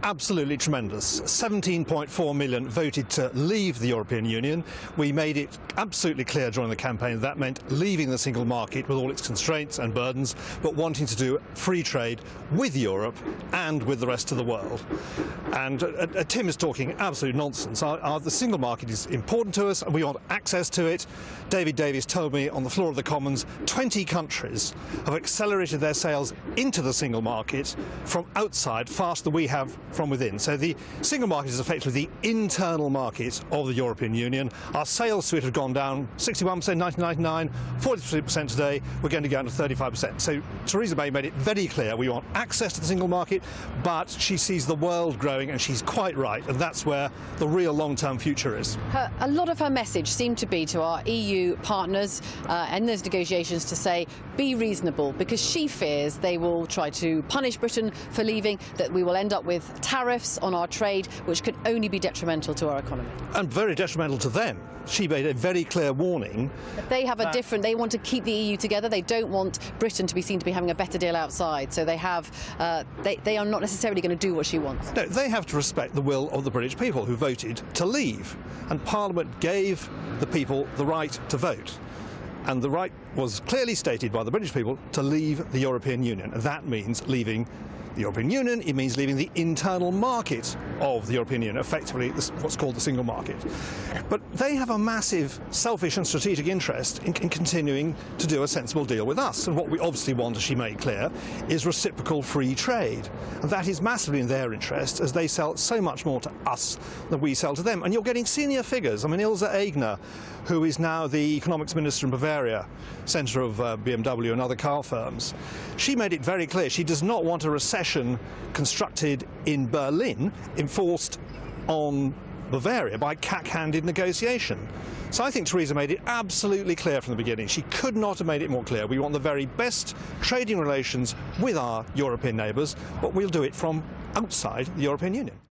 absolutely tremendous. 17.4 million voted to leave the European Union. We made it absolutely clear during the campaign that meant leaving the single market with all its constraints and burdens, but wanting to do free trade with Europe and with the rest of the world. And Tim is talking absolute nonsense. The single market is important to us and we want access to it. David Davies told me on the floor of the Commons 20 countries have accelerated their sales into the single market from outside faster than we have from within. So the single market is effectively the internal market of the European Union. Our sales to it have gone down 61% 1999, 43% today. We're going to go down to 35%. So Theresa May made it very clear we want access to the single market, but she sees the world growing and she's quite right, and that's where the real long-term future is. A lot of her message seemed to be to our EU partners in those negotiations to say, be reasonable, because she fears they will try to punish Britain for leaving, that we will end up with tariffs on our trade, which could only be detrimental to our economy. And very detrimental to them. She made a very clear warning. They have they want to keep the EU together. They don't want Britain to be seen to be having a better deal outside. So they are not necessarily going to do what she wants. No, they have to respect the will of the British people who voted to leave. And Parliament gave the people the right to vote. And the right was clearly stated by the British people to leave the European Union. That means leaving the European Union, it means leaving the internal market of the European Union, effectively what's called the single market. But they have a massive selfish and strategic interest in continuing to do a sensible deal with us. And what we obviously want, as she made clear, is reciprocal free trade. And that is massively in their interest, as they sell so much more to us than we sell to them. And you're getting senior figures. I mean, Ilse Aigner, who is now the economics minister in Bavaria, centre of BMW and other car firms, she made it very clear she does not want a recession constructed in Berlin enforced on Bavaria by cack-handed negotiation. So I think Theresa made it absolutely clear from the beginning. She could not have made it more clear. We want the very best trading relations with our European neighbours, but we'll do it from outside the European Union.